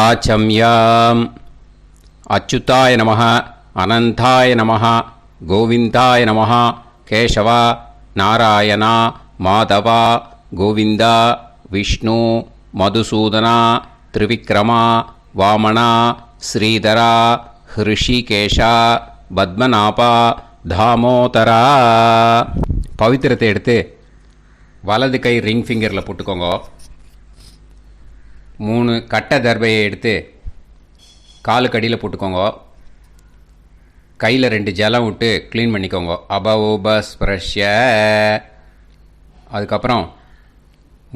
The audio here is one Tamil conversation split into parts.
ஆச்சம்யாம். அச்சுதாய நமः, அனந்தாய நமः, கோவிந்தாய நமः, கேசவா, நாராயணா, மாதவா, கோவிந்தா, விஷ்ணு, மதுசூதனா, திரிவிக்ரமா, வாமனா, ஸ்ரீதரா, ஹிருஷிகேஷா, பத்மநாபா, தாமோதரா. பவித்திரத்தை எடுத்து வலது கை ரிங் ஃபிங்கரில் போட்டுக்கோங்க. 3 கட்டை தர்பையை எடுத்து காலுக்கடியில் போட்டுக்கோங்க. கையில் 2 ஜலம் விட்டு க்ளீன் பண்ணிக்கோங்க. அபவோபஸ்பிரஷ்ய. அதுக்கப்புறம்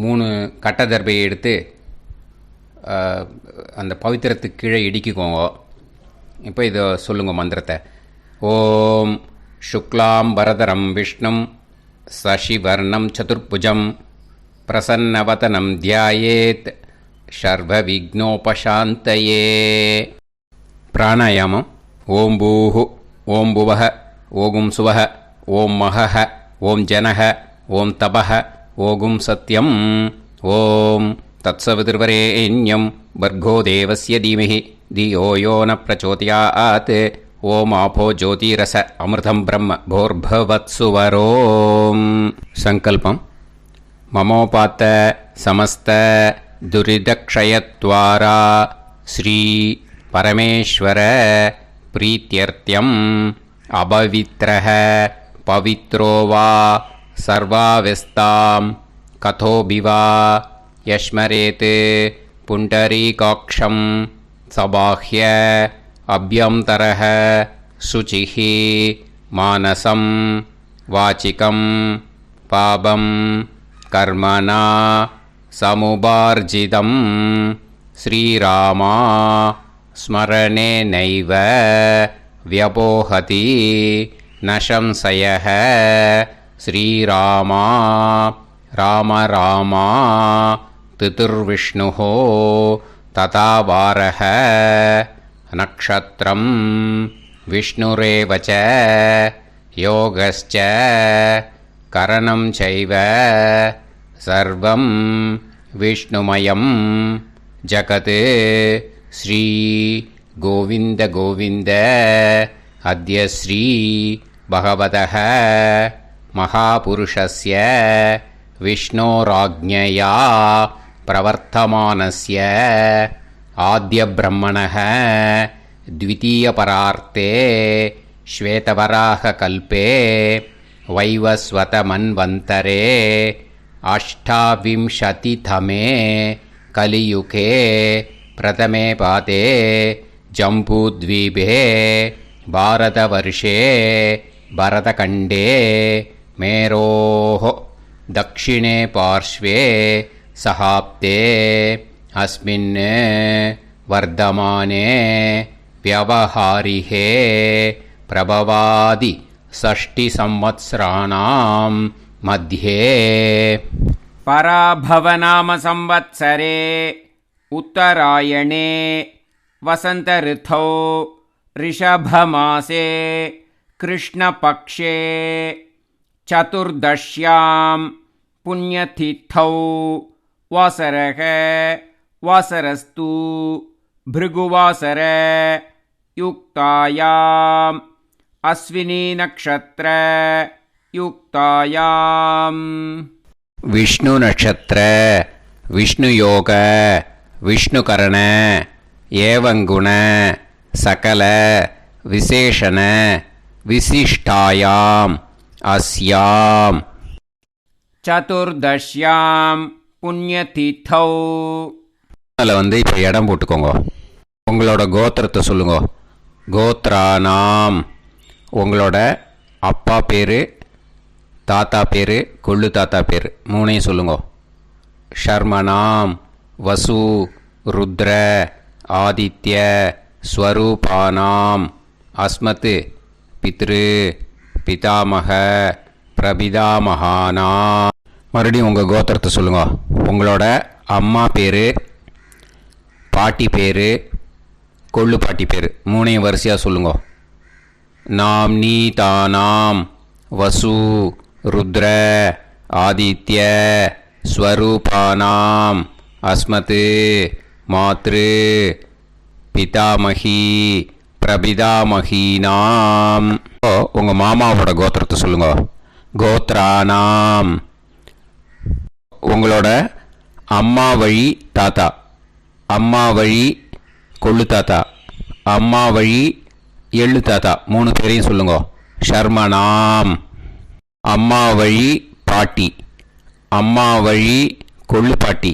3 கட்டை தர்பையை எடுத்து அந்த பவித்திரத்துக்கு கீழே இடிக்கிக்கோங்க. இப்போ இதை சொல்லுங்க மந்திரத்தை. ஓம் சுக்லாம் வரதரம் விஷ்ணும் சசிவர்ணம் சதுர்புஜம் பிரசன்னவதனம் தியாயேத் சர்வ விக்னோபசாந்தயே. பிராணாயாமம். ஓம் பூஹு, ஓம் புவஹ, ஓகும் சுவஹ, ஓம் மஹஹ, ஓம் ஜனஹ, ஓம் தபஹ, ஓகும் சத்யம். ஓம் தத்சவிதுர்வரேண்யம் பர்கோ தேவஸ்ய தீமஹி தியோ யோ ந பிரச்சோதயாத். ஓம் ஆபோ ஜோதிரச அமிர்தம் பிரம்ம போர்பவத்சுவரோம். சங்கல்பம். மமோபாத்த சமஸ்த துரிதக்ஷயத்வாரா ஸ்ரீ பரமேஸ்வர பிரீத்யர்த்தியம் அபவித்ரஹ பவித்ரோ வா சர்வாவஸ்தாம் கதோபிவா யஸ்மரேத் புண்டரீகாக்ஷம் சபாஹ்ய அப்யந்தரஹ சுசிஹ மானசம் வாசிகம் பாபம் கர்மணா சமுபார்ஜிதம் ஸ்ரீராமா ஸ்மரணேனைவ வ்யபோஹதி நசம்சயः. ஸ்ரீராமா ராம ராமா திதிர்விஷ்ணுः ததா வாரः. நக்ஷத்ரம் விஷ்ணுரேவ ச யோகஸ்ச கரணம் சைவ சர்வம் விஷ்ணுமயம் ஜகத். ஸ்ரீ கோவிந்த கோவிந்த அத்ய ஸ்ரீ பகவதः மகாபுருஷஸ்ய விஷ்ணோராஜ்ஞயா பிரவர்த்தமானஸ்ய ஆத்ய பிரம்மணः த்விதீயபரார்த்தே ஸ்வேதவராக கல்பே வைவஸ்வத மன்வந்தரே அஷ்டாவிம்சதிதமே கலியுகே பிரதமே பாதே ஜம்பூத்வீபே பாரதவர்ஷே பரதகண்டே மேரோः தக்ஷிணே பார்ஷ்வே சஹாப்தே அஸ்மின் வர்தமானே व्यवहारिहे प्रभवादि षष्टि संवत्सराणां मध्ये. पराभवनाम संवत्सरे उत्तरायणे वसंत ऋतौ ऋषभमासे कृष्णपक्षे चतुर्दश्यां पुण्यतिथौ वासरः वासरस्तु भृगुवासर युक्तायाम् अश्विनी नक्षत्र युक्तायाम्. विष्णु नक्षत्र विष्णु योग विष्णुकरण एवं गुण सकल विशेषण विशिष्टायाम् अस्याम्. चतुर्दश्यां पुण्यतिथौ. அதில் வந்து இப்போ இடம் போட்டுக்கோங்க. உங்களோட கோத்திரத்தை சொல்லுங்க. கோத்ரானாம். உங்களோட அப்பா பேர், தாத்தா பேர், கொள்ளு தாத்தா பேர் 3ஐயும் சொல்லுங்க. ஷர்மனாம் வசு ருத்ர ஆதித்ய ஸ்வரூபானாம் அஸ்மத் பித்ரு பிதாமக பிரபிதாமகானாம். மறுபடியும் உங்கள் கோத்திரத்தை சொல்லுங்க. உங்களோட அம்மா பேர், பாட்டி பேர், கொள்ளு பாட்டி பேர் 3ஐயும் வரிசையாக சொல்லுங்க. நாம் நீ தானாம் வசு ருத்ர ஆதித்ய ஸ்வரூபானாம் அஸ்மத் மாத்ரு பிதாமகி பிரபிதாமகீனாம். உங்கள் மாமாவோட கோத்திரத்தை சொல்லுங்க. கோத்ரானாம். உங்களோட அம்மா வழி தாத்தா, அம்மா வழி கொள்ளு தாத்தா, அம்மா வழி எள்ளு தாத்தா 3 பேரையும் சொல்லுங்க. ஷர்மனாம். அம்மா வழி பாட்டி, அம்மா வழி கொள்ளு பாட்டி,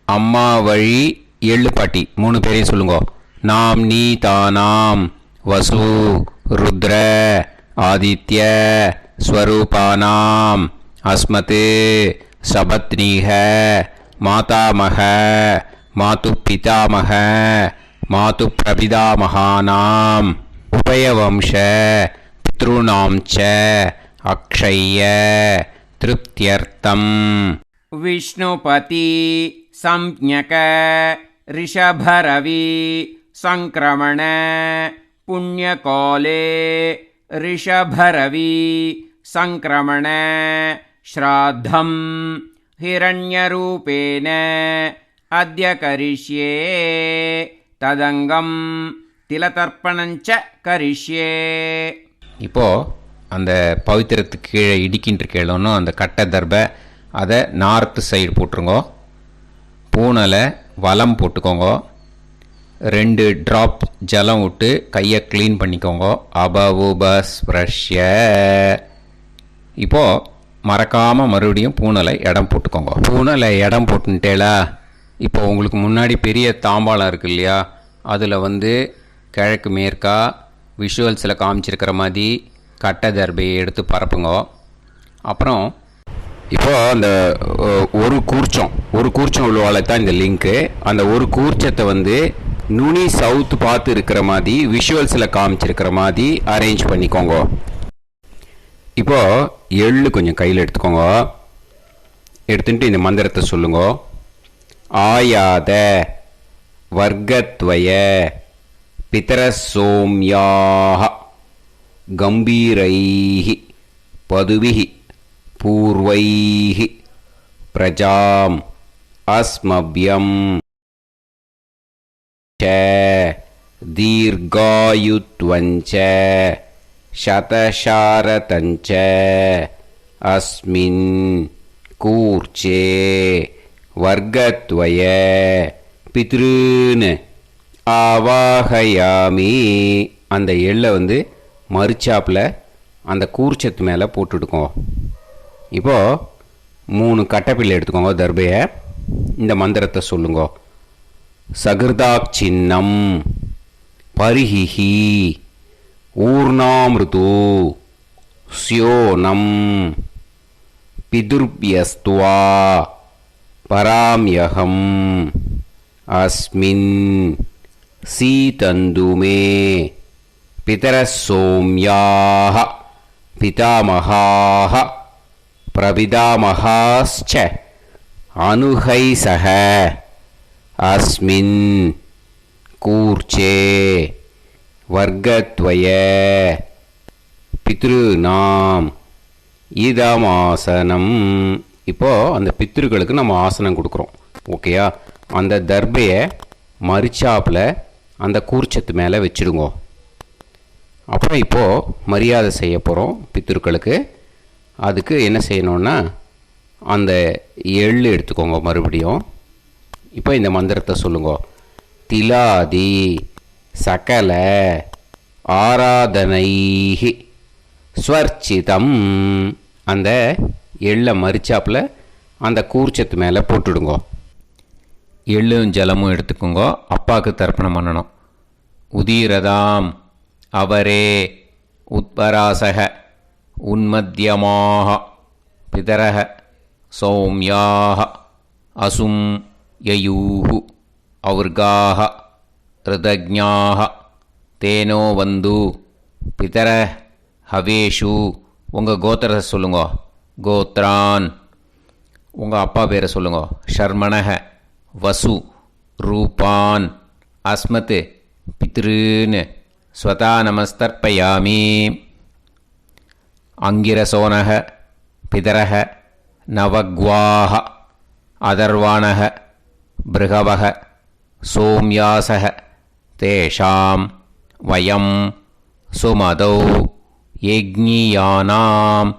அம்மா வழி எள்ளு பாட்டி 3 பேரையும் சொல்லுங்க. நாம் நீ தானாம் வசு ருத்ர ஆதித்ய ஸ்வரூபானாம் அஸ்மத் சபத்னீஹ மாதாமக மாது பிதாமக மாது பிரபிதாமகானாம் உபயவம்ச பித்ருணாம் ச அக்ஷய்ய திருப்தியர்த்தம். विष्णुपति संज्ञक ऋषभरवि संक्रमण पुण्यकाले ऋषभरवि संक्रमण श्राद्धं हिरण्यरूपेण अद्य करिष्ये तदंगं तिलतर्पणञ्च करिष्ये. இப்போது அந்த பவித்திரத்துக்கு கீழே இடிக்கின்ற கேளோன்னு அந்த கட்டை தர்பை அதை நார்த்து சைடு போட்டுருங்கோ. பூனலை வலம் போட்டுக்கோங்க. 2 ட்ராப் ஜலம் விட்டு கையை க்ளீன் பண்ணிக்கோங்க. அபவுபஸ்ப்ரஷ்ய. இப்போது மறக்காமல் மறுபடியும் பூனலை இடம் போட்டுக்கோங்க. பூனலை இடம் போட்டுட்டேலா. இப்போ உங்களுக்கு முன்னாடி பெரிய தாம்பாளம் இருக்கு இல்லையா, அதில் கிழக்கு மேற்கா விஷுவல்ஸில் காமிச்சிருக்கிற மாதிரி கட்டை தர்பையை எடுத்து பரப்புங்க. அப்புறம் இப்போது அந்த ஒரு கூர்ச்சம் உள்ளவால தான் இந்த லிங்க்கு. அந்த ஒரு கூர்ச்சத்தை நுனி சவுத்து பார்த்து இருக்கிற மாதிரி விஷுவல்ஸில் காமிச்சிருக்கிற மாதிரி அரேஞ்ச் பண்ணிக்கோங்க. இப்போது எள்ளு கொஞ்சம் கையில் எடுத்துக்கோங்க. எடுத்துட்டு இந்த மந்திரத்தை சொல்லுங்க. ஆயாத வர்க்கத்வய பிதரசோம்யாக கம்பீரைஹி பதுவிஹி பூர்வைஹி பிரஜாம் அஸ்மப்யம் ச தீர்காயுத்வஞ்ச சதசாரதஞ்ச அஸ்மின் கூர்ச்சே வர்க்கத்வய பித்ருன் ஆவாஹயாமி. அந்த எள்ளை மறுச்சாப்பில் அந்த கூர்ச்சத்து மேலே போட்டுடுக்கோங்க. இப்போது 3 கட்டைப்பிள்ளை எடுத்துக்கோங்க. தர்பையை இந்த மந்திரத்தை சொல்லுங்க. சகிருதாக் சின்னம் பரிஹிஹி ஊர்ணாமிருது ஸ்யோனம் பிதுர்பியஸ்துவா பராம்யகம் அஸ்மின் சீதந்துமே பிதரசோம்யாக பிதாமகாः பிரபிதாமகாஸ்ச அனுகைசக அஸ்மின் கூர்ச்சே வர்க்கத்வய பித்ருநாம் இதமாசனம். இப்போது அந்த பித்ருக்களுக்கு நம்ம ஆசனம் கொடுக்குறோம். ஓகேயா? அந்த தர்பையை மறுச்சாப்பில் அந்த கூர்ச்சத்து மேலே வச்சுடுங்க. அப்புறம் இப்போது மரியாதை செய்ய போகிறோம் பித்ருக்களுக்கு. அதுக்கு என்ன செய்யணுன்னா அந்த எள்ளு எடுத்துக்கோங்க. மறுபடியும் இப்போ இந்த மந்திரத்தை சொல்லுங்க. திலாதி சகல ஆராதனைஹி ஸ்வர்ச்சிதம். அந்த எள்ளை மரிச்சாப்பில் அந்த கூர்ச்சத்து மேலே போட்டுடுங்க. எள்ளும் ஜலமும் எடுத்துக்கோங்க. அப்பாவுக்கு தர்ப்பணம் பண்ணணும். உதீரதாம் அவரே உத்பராசக உன்மத்தியமாக பிதரக சௌமியாக அசும் யயூஹு அவுர்காக ரிதஜ்ஞாக தேனோ வந்து பிதர ஹவேஷு. உங்கள் கோத்திரத்தை சொல்லுங்க. கோத்ரான். உங்கள் அப்பா பேரை சொல்லுங்க. ஷர்மணக வசு ரூபான் அஸ்மத் பித்ருன் ஸ்வதா நமஸ்தர்ப்பயாமி. அங்கிரசோனக பிதரக நவக்வாக அதர்வாணக பிருகவக சோம்யாசः தேஷாம் வயம் சுமதௌ யஜ்ஞியானாம்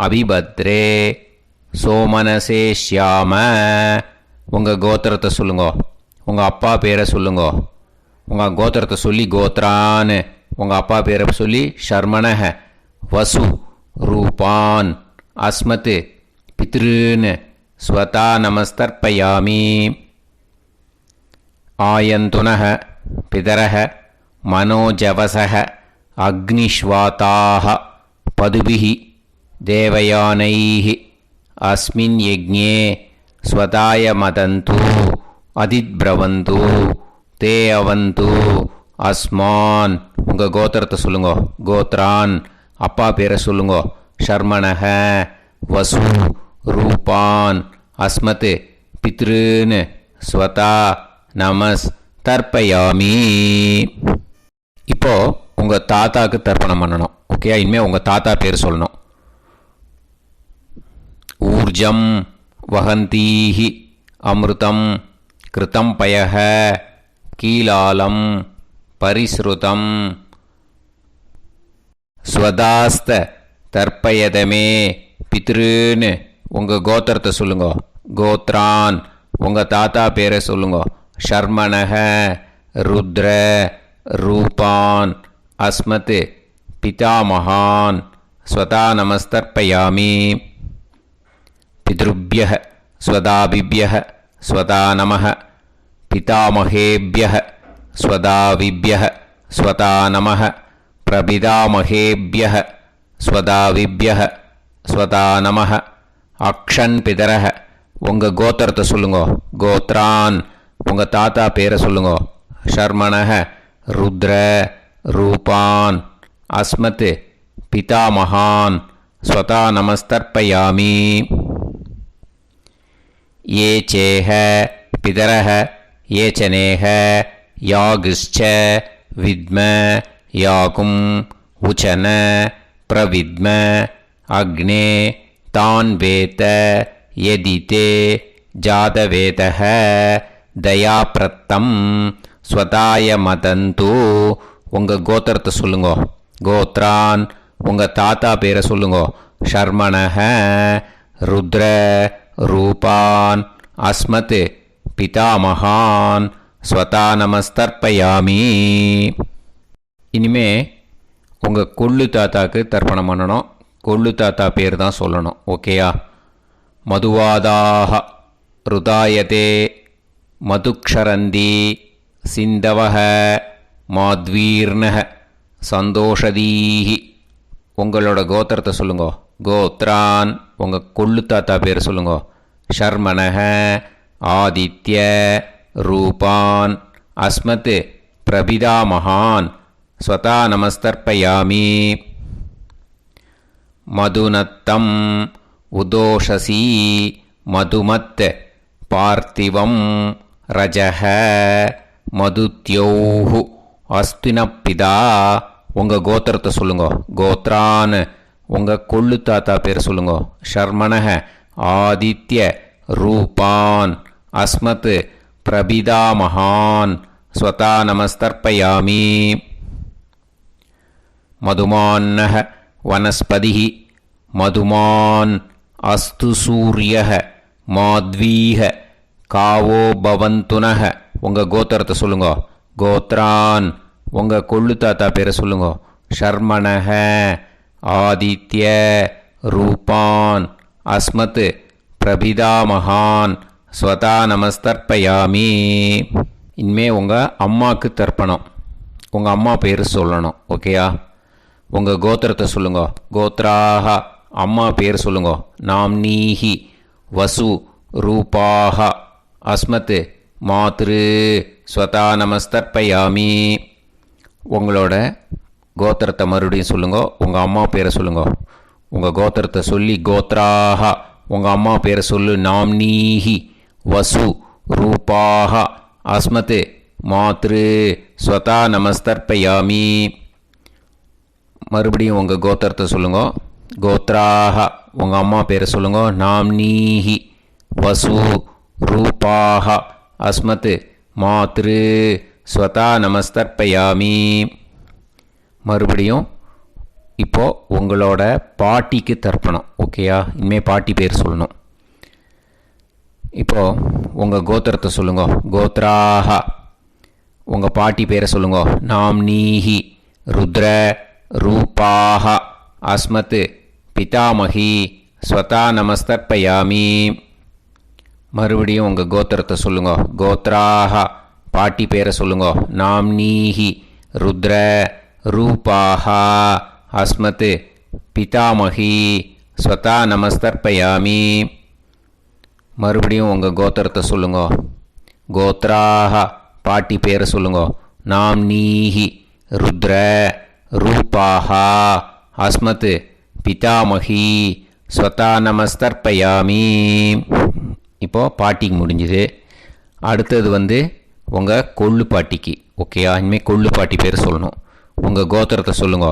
அபிபத்ரே சோமனசே ஷ்யாம. உங்கள் கோத்திரத்தை சொல்லுங்க, உங்கள் அப்பா பேரை சொல்லுங்க. உங்கள் கோத்திரத்தை சொல்லி கோத்ரான்னு, உங்கள் அப்பா பேரை சொல்லி ஷர்மணஹ வசு ரூபான் அஸ்மத் பித்ருன்னு ஸ்வதா நமஸ்தர்ப்பயாமி. ஆயந்துனஹ பிதரஹ மனோஜவசஹ அக்னிஷ்வாதாஹ பதுபிஹி தேவயானைஹ அஸ்மின் யஜ்ஞே ஸ்வதாய மதந்து அதித்ப்ரவந்து தே அவது அஸ்மான். உங்கள் கோத்திரத்தை சொல்லுங்க, கோத்ரான் அப்பா பேரை சொல்லுங்க. ஷர்மணஹ வசு ரூபான் அஸ்மத் பித்ருன்னு ஸ்வதா நமஸ் தர்ப்பயாமி. இப்போ உங்கள் தாத்தாக்கு தர்ப்பணம் பண்ணணும். ஓகே, இனிமேல் உங்கள் தாத்தா பேர் சொல்லணும். ஊர்ஜம் வஹந்தீஹி அமிர்தம் கிருதம் பயஹ கீலாலம் பரிஸ்ருதம் ஸ்வதாஸ்த தர்ப்பயதமே பித்ருன்னு உங்கள் கோத்திரத்தை சொல்லுங்க. கோத்ரான் உங்கள் தாத்தா பேரை சொல்லுங்க. ஷர்மணஹ ருத்ர ரூபான் அஸ்மத் பிதாமகான் ஸ்வதா நமஸ்தர்ப்பயாமி. பித்ருப்யஹ ஸ்வதாபிப்யஹ ஸ்வதா நமः பிதாமகேப்யஹ ஸ்வதாவிப்யஹ ஸ்வதா நமः பிரபிதாமகேப்யஹ ஸ்வதாவிப்யஹ ஸ்வதா நமः. அக்ஷன் பிதரஹ உங்கள் கோத்திரத்தை சொல்லுங்க. கோத்ரான் உங்கள் தாத்தா பேரை சொல்லுங்க. ஷர்மணஹ ருத்ர ரூபான் அஸ்மத் பிதாமகான் ஸ்வதா நமஸ்தர்ப்பயாமி. ये चेह पितरः ये च नेह यागश्च विद्म याकुं उचन प्रविद्म अग्ने तान् वेत यदिते जातवेदः दयाप्रत्तं स्वताय मदन्तु. உங்கள் கோத்திரத்தை சொல்லுங்க. கோத்ரான் உங்கள் தாத்தா பேரை சொல்லுங்க. ஷர்மணஹ ருத்ர ரூபான் அஸ்மத் பிதாமகான் ஸ்வதா நமஸ்தர்ப்பயாமி. இனிமே உங்கள் கொள்ளு தாத்தாக்கு தர்ப்பணம் பண்ணணும். கொள்ளு தாத்தா பேர் தான் சொல்லணும். ஓகேயா? மதுவாதாக ருதாயதே மதுக்ஷரந்தி சிந்தவஹ மாத்வீர்ணஹ சந்தோஷதீஹி. உங்களோட கோத்திரத்தை சொல்லுங்க. கோத்ரான் உங்கள் கொள்ளு தாத்தா பேர் சொல்லுங்க. ஷர்மணஹ ஆதித்ய ரூபான் அஸ்மத் பிரபிதாமகான் ஸ்வதா நமஸ்தர்ப்பயாமி. மதுநத்தம் உதோஷசி மதுமத் பார்த்திவம் ரஜஹ மதுத்யோஹு அஸ்தினப்பிதா. உங்கள் கோத்திரத்தை சொல்லுங்க. கோத்ரான் உங்கள் கொள்ளு தாத்தா பேர் சொல்லுங்க. ஷர்மணஹ ஆதித்ய ரூபான் அஸ்மத் பிரபிதாமகான் ஸ்வதா நமஸ்தர்ப்பயாமி. மதுமான்னஹ வனஸ்பதிஹி மதுமான் அஸ்து சூரியஹ மாத்வீஹ காவோ பவந்துனஹ. உங்கள் கோத்திரத்தை சொல்லுங்க. கோத்ரான் உங்கள் கொள்ளு தாத்தா பேரை சொல்லுங்க. ஷர்மணஹ ஆதித்ய ரூபான் அஸ்மத் பிரபிதாமகான் ஸ்வதா நமஸ்தர்ப்பயாமி. இனிமே உங்கள் அம்மாவுக்கு தர்ப்பணம். உங்கள் அம்மா பேர் சொல்லணும். ஓகேயா? உங்கள் கோத்திரத்தை சொல்லுங்க. கோத்ராக அம்மா பேர் சொல்லுங்க. நாம்னீஹி வசு ரூபாக அஸ்மத் மாத்ரு ஸ்வதா நமஸ்தர்ப்பயாமி. உங்களோட கோத்திரத்தை மறுபடியும் சொல்லுங்க. உங்கள் அம்மா பேரை சொல்லுங்க. உங்கள் கோத்திரத்தை சொல்லி கோத்ராக உங்கள் அம்மா பேரை சொல்லு. நாம்னீஹி வசு ரூபாக அஸ்மத் மாத்ரு ஸ்வதா நமஸ்தர்ப்பயாமி. மறுபடியும் உங்கள் கோத்திரத்தை சொல்லுங்க. கோத்ராக உங்கள் அம்மா பேரை சொல்லுங்க. நாம்னீஹி வசு ரூபாக அஸ்மத் மாத்ரு ஸ்வதா நமஸ்தர்ப்பயாமி. மறுபடியும் இப்போது உங்களோட பாட்டிக்கு தர்ப்பணம். ஓகேயா? இனிமேல் பாட்டி பேர் சொல்லணும். இப்போது உங்கள் கோத்திரத்தை சொல்லுங்க. கோத்ராஹா. உங்கள் பாட்டி பேரை சொல்லுங்க. நாம்னீஹி ருத்ர ரூபாஹ அஸ்மத் பிதாமகி ஸ்வதா நமஸ்தர்ப்பயாமி. மறுபடியும் உங்கள் கோத்திரத்தை சொல்லுங்க. கோத்ராஹா. பாட்டி பேரை சொல்லுங்க. நாம்னீஹி ருத்ர ரூபாஹ அஸ்மத் பிதாமகி ஸ்வதா நமஸ்தர்ப்பயாமி. மறுபடியும் உங்கள் கோத்திரத்தை சொல்லுங்க. கோத்ராஹ. பாட்டி பேரை சொல்லுங்க. நாம்னீஹி ருத்ர ரூபாஹ அஸ்மத் பிதாமகி ஸ்வதா நமஸ்தர்ப்பயாமி. இப்போது பாட்டிக்கு முடிஞ்சுது. அடுத்தது உங்கள் கொள்ளு பாட்டிக்கு. ஓகேயா? இனிமேல் கொள்ளு பாட்டி பேர் சொல்லணும். உங்கள் கோத்திரத்தை சொல்லுங்க.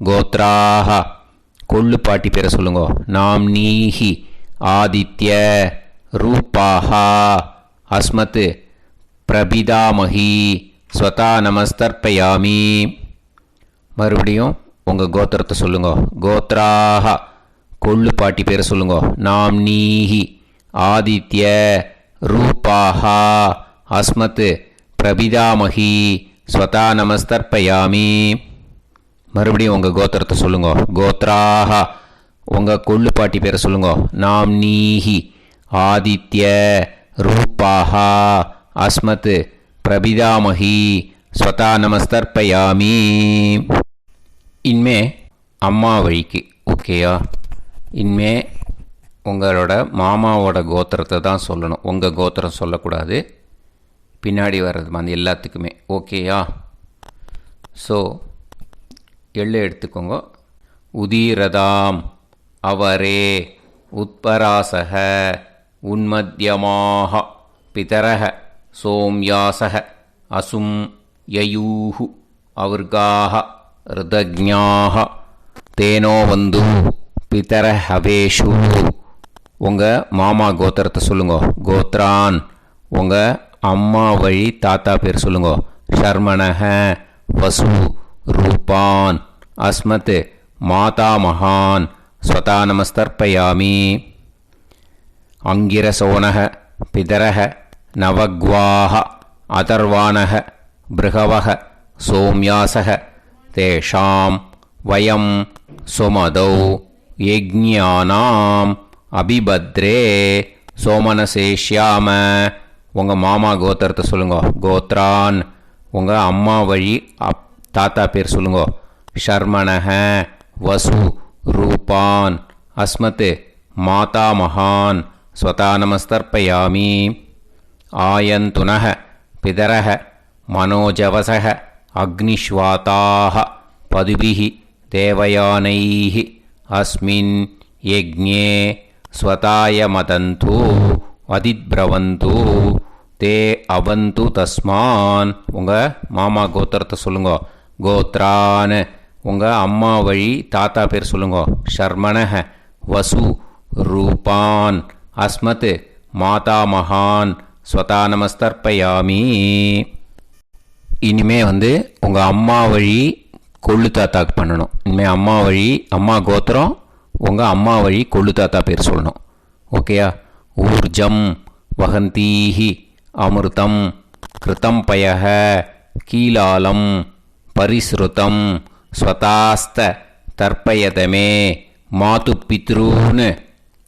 கோத்ராஹ. கொள்ளு பாட்டி பேரை சொல்லுங்க. நாம்னீஹி ஆதித்ய ரூபாஹ அஸ்மத் பிரபிதாமகி ஸ்வதா நமஸ்தர்ப்பயாமி. மறுபடியும் உங்கள் கோத்திரத்தை சொல்லுங்க. கோத்ராஹ. கொள்ளு பாட்டி பேரை சொல்லுங்க. நாம்னீஹி ஆதித்ய ரூபாஹ அஸ்மத் பிரபிதாமகி ஸ்வதா நமஸ்தர்ப்பயாமி. மறுபடியும் உங்கள் கோத்திரத்தை சொல்லுங்க. கோத்ராஹ. உங்கள் கொள்ளு பாட்டி பேரை சொல்லுங்க. நாம்னீஹி ஆதித்ய ரூபாஹ அஸ்மத் பிரபிதாமகி ஸ்வதா நமஸ்தர்ப்பயாமி. இனிமே அம்மா வழிக்கு. ஓகேயா? இனிமே உங்களோட மாமாவோட கோத்திரத்தை தான் சொல்லணும். உங்கள் கோத்திரம் சொல்லக்கூடாது. பின்னாடி வர்றது அந்த எல்லாத்துக்குமே. ஓகேயா? ஸோ எள்ளு எடுத்துக்கோங்க. உதீரதாம் அவரே உத்பராசக உன்மத்யமாக பிதரக சோம்யாசக அசும் யயூஹு அவர்காக ருதஜ்ஞாக தேனோ வந்து பிதர ஹவேஷு. உங்கள் மாமா கோத்திரத்தை சொல்லுங்க. கோத்ரான். உங்கள் அம்மா வழி தாத்தா பேர் சொல்லுங்க. ஷர்மணக வசு ரூபான் அஸ்மத் மாதா மகான் ஸ்வதா நமஸ்தர்ப்பயாமி. அங்கிரசோனக பிதரக நவக்வாஹ அதர்வாணக பிருகவக சோம்யாசக தேஷாம் வயம் சுமதௌ யஜ்ஞானாம் அபிபத்ரே சோமனசேஷ்யாம. உங்கள் மாமா கோத்திரத்தை சொல்லுங்க. கோத்ரான். உங்கள் அம்மா வழி தாத்தா பேர் சொல்லுங்க. ஷர்மணக வசு ரூபான் அஸ்மத் மாதா மகான் ஸ்வதா நமஸ்தர்ப்பயாமி. ஆயந்துனக பிதரக மனோஜவசக அக்னிஷ்வாதாக பதுபிஹி தேவயானைஹி அஸ்மின் யஜ்ஞே ஸ்வதாய மதந்து அதித்ரவந்து தே அவந்து தஸ்மான். உங்கள் மாமா கோத்திரத்தை சொல்லுங்க. கோத்ரான். உங்கள் அம்மா வழி தாத்தா பேர் சொல்லுங்க. ஷர்மணக வசு ரூபான் அஸ்மத் மாதா மகான் ஸ்வதா நமஸ்தர்ப்பயாமி. இனிமே உங்கள் அம்மா வழி கொள்ளு தாத்தாக்கு பண்ணணும். இனிமேல் அம்மா வழி அம்மா கோத்திரம் உங்கள் அம்மா வழி கொள்ளு தாத்தா பேர் சொல்லணும். ஓகேயா? ஊர்ஜம் வகந்தீஹி அமிர்தம் கிருதம் பயக கீலாலம் பரிஸ்ருதம் ஸ்வதாஸ்த தர்ப்பயதமே மாது பித்ரூன்னு.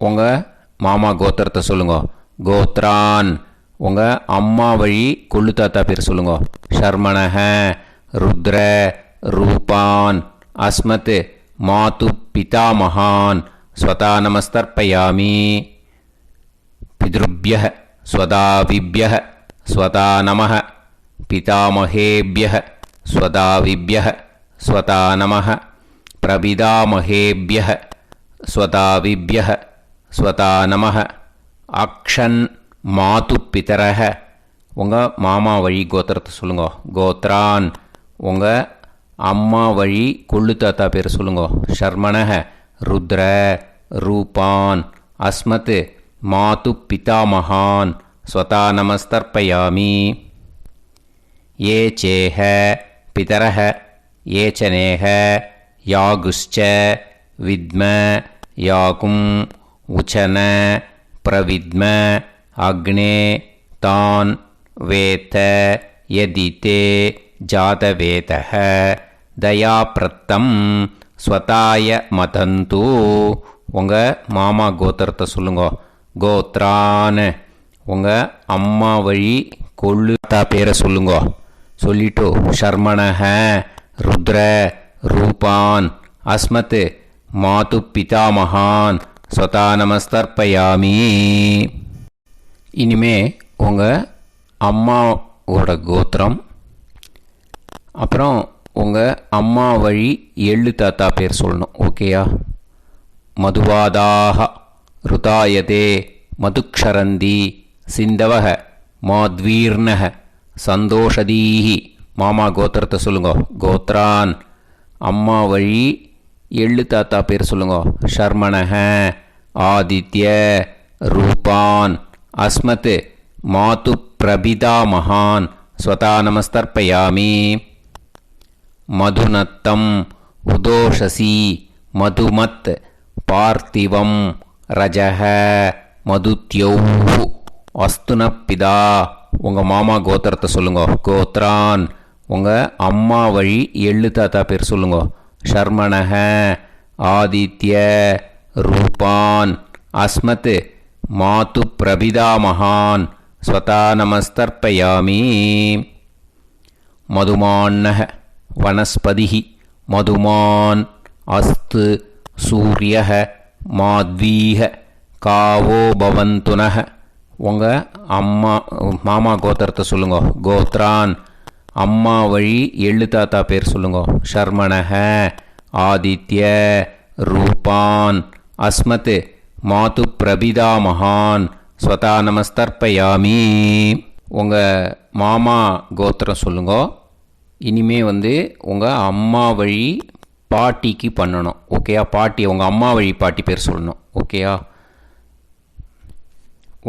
உங்கள் மாமா கோத்திரத்தை சொல்லுங்க. கோத்ரான். உங்கள் அம்மா வழி கொள்ளு தாத்தா பேர் சொல்லுங்க. ஷர்மணக ருத்ர ரூபான் அஸ்மத் மாது பிதாமகான் ஸ்வதா நமஸ்தர்ப்பயாமி. பித்ருப்யः ஸ்வதாவிப்யः ஸ்வதா நமः பிதாமகேப்யः ஸ்வதாவிப்யः ஸ்வதா நமः பிரபிதாமகேப்யः ஸ்வதாவிப்யः ஸ்வதா நமः. அக்ஷன் மாது பிதரக. உங்கள் மாமா வழி கோத்திரத்தை சொல்லுங்க. கோத்ரான். உங்கள் அம்மா வழி கொள்ளு தாத்தா பேர் சொல்லுங்க. ஷர்மணக ருத்ர ரூபான் அஸ்மத் மாது பிதாமகான் ஸ்வதா நமஸ்தர்ப்பயாமி. ये चेह पितरः ये च नेह यागुश्च विद्म याकुम् उचन प्रविद्म अग्ने तान् वेत यदिते जातवेतः दयाप्रत्तम् स्वताय मतन्तु உங்கள் மாமா கோத்திரத்தை சொல்லுங்க. கோத்ரான் உங்கள் அம்மா வழி கொள்ளுத்தா பேரை சொல்லுங்க. சொல்லிட்டு ஷர்மணஹ ருத்ர ரூபான் அஸ்மத் மாது பிதாமகான் ஸ்வதா நமஸ்தர்ப்பயாமி. இனிமே உங்கள் அம்மாவோட கோத்திரம், அப்புறம் உங்கள் அம்மா வழி எள்ளு தாத்தா பேர் சொல்லணும். ஓகேயா? மதுவாதாக ருதாயதே மதுக்ஷரந்தி சிந்தவக மாத்வீர்ணக சந்தோஷதீஹி. மாமா கோத்திரத்தை சொல்லுங்க. கோத்ரான் அம்மா வழி எள்ளு தாத்தா பேர் சொல்லுங்க. ஷர்மணஹ ஆதித்ய ரூபான் அஸ்மத் மாது பிரபிதா மகான் ஸ்வதா நமஸ்தர்ப்பயாமி. மதுநத்தம் உதோஷசி மதுமத் பார்த்திவம் ரஜஹ மதுத்யௌஹு அஸ்துனப்பிதா. உங்கள் மாமா கோத்திரத்தை சொல்லுங்க. கோத்ரான் உங்கள் அம்மா வழி எள்ளு தாத்தா பேர் சொல்லுங்க. ஷர்மணஹ ஆதித்ய ரூபான் அஸ்மத் மாது பிரபிதா மகான் ஸ்வதா நமஸ்தர்ப்பயாமி. மதுமான்னஹ வனஸ்பதிஹி மதுமான் அஸ்து சூரியஹ மாத்வீஹ காவோ பவந்துனஹ. உங்கள் மாமா கோத்திரத்தை சொல்லுங்க. கோத்ரான் அம்மா வழி எள்ளு தாத்தா பேர் சொல்லுங்க. ஷர்மணஹ ஆதித்ய ரூபான் அஸ்மத் மாது பிரபிதா மகான் ஸ்வதா நமஸ்தர்ப்பயாமி. உங்கள் மாமா கோத்திரம் சொல்லுங்க. இனிமே உங்கள் அம்மா வழி பாட்டிக்கு பண்ணணும். ஓகேயா? பாட்டி உங்கள் அம்மா வழி பாட்டி பேர் சொல்லணும். ஓகேயா?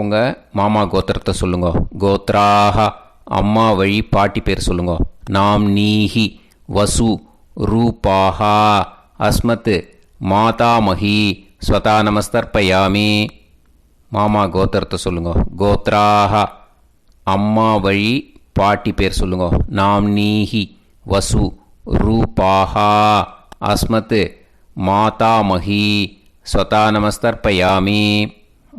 உங்கள் மாமா கோத்திரத்தை சொல்லுங்க. கோத்ராக அம்மா வழி பாட்டி பேர் சொல்லுங்க. நாம் நீஹி வசு ரூபாஹா அஸ்மத் மாதாமஹி ஸ்வதா நமஸ்தர்ப்பயாமி. மாமா கோத்திரத்தை சொல்லுங்க. கோத்ராக அம்மா வழி பாட்டி பேர் சொல்லுங்க. நாம் நீஹி வசு ரூபாஹா அஸ்மத் மாதாமஹி ஸ்வதா நமஸ்தர்ப்பயாமி.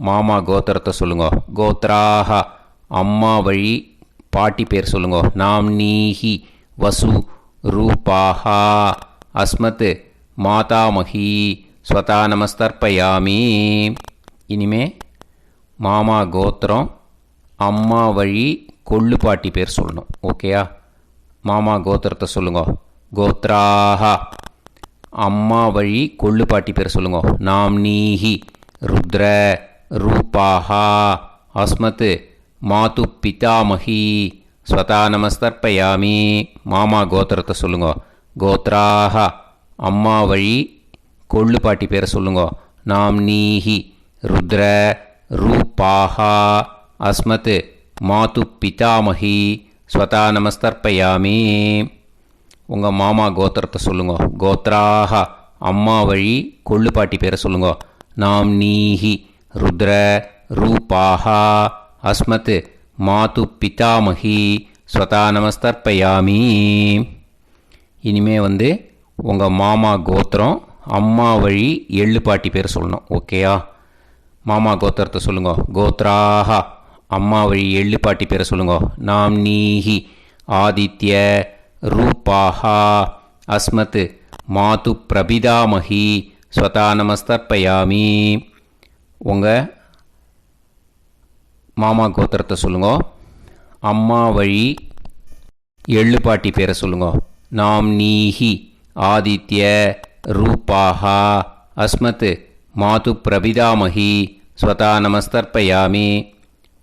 மாமா கோத்திரத்தை சொல்லுங்க. கோத்ராக அம்மா வழி பாட்டி பேர் சொல்லுங்க. நாம் நீஹி வசு ரூபாஹா அஸ்மத் மாதாமஹி ஸ்வதா நமஸ்தர்ப்பயாமி. இனிமே மாமா கோத்திரம் அம்மா வழி கொள்ளு பாட்டி பேர் சொல்லணும். ஓகேயா? மாமா கோத்திரத்தை சொல்லுங்க. கோத்ராக அம்மா வழி கொள்ளு பாட்டி பேர் சொல்லுங்க. நாம் நீஹி ருத்ர ரூபாஹா அஸ்மத் மாது பிதாமஹி ஸ்வதா நமஸ்தர்ப்பயாமி. மாமா கோத்திரத்தை சொல்லுங்க. கோத்ராக அம்மா வழி கொள்ளு பாட்டி பேரை சொல்லுங்க. நாம் நீஹி ருத்ர ரூபாஹா அஸ்மத் மாது பிதாமஹி ஸ்வதா நமஸ்தர்ப்பயாமி. உங்கள் மாமா கோத்திரத்தை சொல்லுங்க. கோத்ராக அம்மா வழி கொள்ளு பாட்டி பேரை சொல்லுங்க. நாம் நீஹி ருத்ர ரூபாஹா அஸ்மத் மாது பிதாமஹி ஸ்வதா நமஸ்தர்ப்பயாமி. இனிமே உங்கள் மாமா கோத்திரம் அம்மா வழி எள்ளு பாட்டி பேர் சொல்லணும். ஓகேயா? மாமா கோத்திரத்தை சொல்லுங்க. கோத்ராக அம்மா வழி எள்ளு பாட்டி பேரை சொல்லுங்க. நாம் நீஹி ஆதித்ய ரூபாஹா அஸ்மத் மாது பிரபிதாமஹி ஸ்வதா நமஸ்தர்ப்பயாமி. உங்கள் மாமா கோத்திரத்தை சொல்லுங்க. அம்மா வழி எள்ளு பாட்டி பேரை சொல்லுங்க. நாம் நீஹி ஆதித்ய ரூபாஹா அஸ்மத் மாது பிரபிதாமஹி ஸ்வதா நமஸ்தர்ப்பயாமி.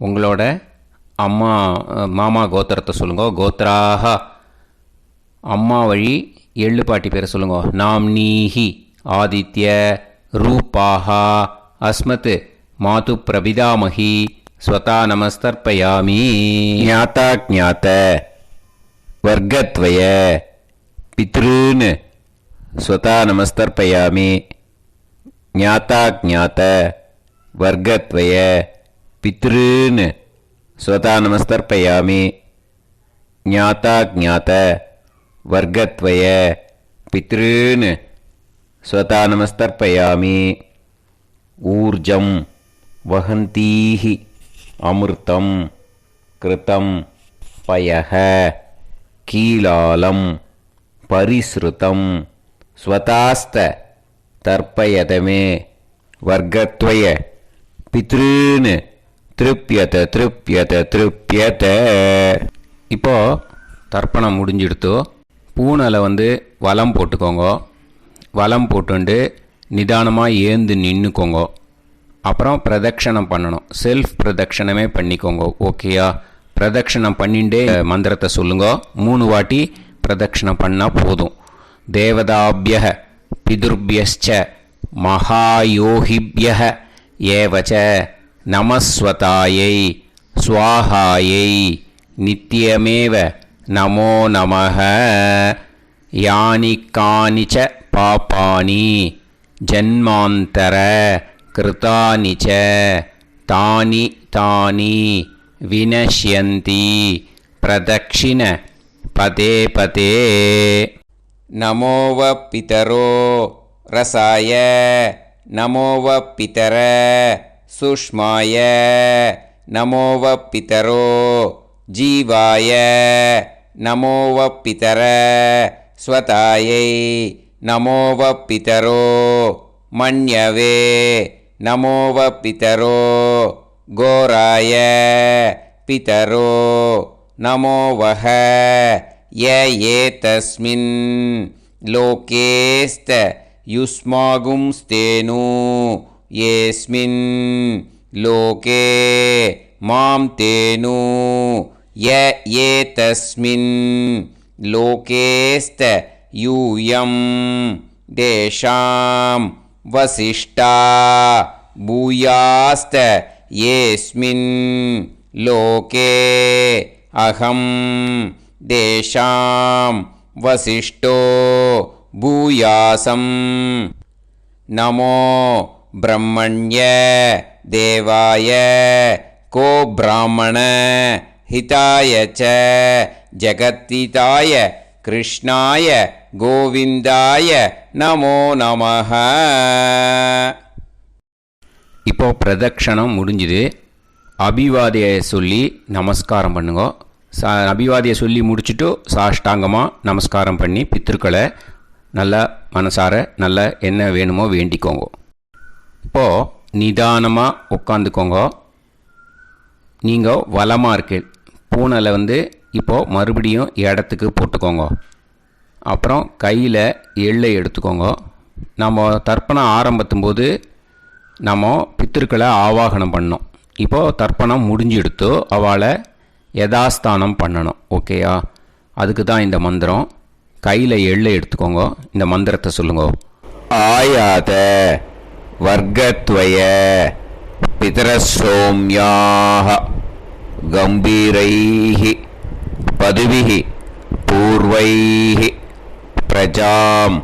உங்களோட மாமா கோத்திரத்தை சொல்லுங்க. கோத்ராக அம்மா வழி எள்ளு பாட்டி பேரை சொல்லுங்க. நாம் நீஹி ஆதித்ய ரூபாஹா அஸ்மத் மாது பிரபிதாமஹி ஸ்வதா நமஸ்தர்ப்பயாமி. ஞாதா ஞாத वर्गत्वय पितॄन् स्वता नमस्तर्पयामि ज्ञाताज्ञात वर्गत्वय पितॄन् स्वता नमस्तर्पयामि ज्ञाताज्ञात वर्गत्वय पितॄन् स्वता नमस्तर्पयामि ऊर्जं वहन्तीः अमृतं कृतं पयः कीलालं परिसृतं स्वतास्त तर्पयत मे वर्गत्वय पितॄन् திருப்பியத திருப்பியத திருப்பியத. இப்போ தர்ப்பணம் முடிஞ்சிடுத்தோ பூனையில் வலம் போட்டுக்கோங்க. வலம் போட்டுண்டு நிதானமாக ஏந்து நின்றுக்கோங்க. அப்புறம் பிரதட்சணம் பண்ணணும். செல்ஃப் பிரதட்சணமே பண்ணிக்கோங்க. ஓகேயா? பிரதட்சணம் பண்ணிண்டே மந்திரத்தை சொல்லுங்க. 3 வாட்டி பிரதட்சணம் பண்ணால் போதும். தேவதாபிய பிதுர்பியச்ச மகாயோகிபிய ஏவச்ச நமஸ்வதாயை ஸ்வாஹாயை நித்யமேவ நமோ நமஹ. யானி கானிச்ச பாபானி ஜன்மாந்தர கிருதானி ச தானி தானி வினஷ்யந்தி பிரதக்ஷிண பதே பதே. நமோவ பிதரோ ரசாய நமோவ பிதர சுஷ்மாய நமோவ பிதரோ ஜீவாய நமோவ பிதர ஸ்வதாயை நமோவ பிதரோ மன்யவே நமோவ பிதரோ கோராய பிதரோ நமோவஹ ய ஏதஸ்மின் லோகேஸ்த யுஸ்மாகும்ஸ்தேனு ஏஸ்மின் லோகே மாம் தேனு ய ஏதஸ்மின் லோகேஸ்த யூயம் தேஷாம் வசிஷ்டா பூயாஸ்த ஏஸ்மின் லோகே அகம் தேஷாம் வசிஷ்டோ பூயாசம். நமோ பிரம்மண்ய தேவாய கோ பிராமண ஹிதாய ச ஜகத்திதாய கிருஷ்ணாய கோவிந்தாய நமோ நமஹ. இப்போ பிரதட்சணம் முடிஞ்சுது. அபிவாதியை சொல்லி நமஸ்காரம் பண்ணுங்க. அபிவாதியை சொல்லி முடிச்சுட்டு சாஷ்டாங்கமாக நமஸ்காரம் பண்ணி பித்திருக்களை நல்லா மனசார நல்லா என்ன வேணுமோ வேண்டிக்கோங்க. இப்போது நிதானமாக உட்காந்துக்கோங்க. நீங்கள் வலமாக இருக்கு பூனையில் இப்போது மறுபடியும் இடத்துக்கு போட்டுக்கோங்க. அப்புறம் கையில் எள்ளை எடுத்துக்கோங்க. நம்ம தர்ப்பணம் ஆரம்பித்தும் போது நம்ம பித்திருக்களை ஆவாகனம் பண்ணோம். இப்போது தர்ப்பணம் முடிஞ்செடுத்து அவளை யதாஸ்தானம் பண்ணணும். ஓகேயா? அதுக்கு தான் இந்த மந்திரம். கையில் எள்ளை எடுத்துக்கோங்க. இந்த மந்திரத்தை சொல்லுங்க. ஆயாத வர்க்கத்வய பிதரசோம்யாஹ கம்பீரைஹி பதுவிஹி பூர்வைஹி பிரஜாம்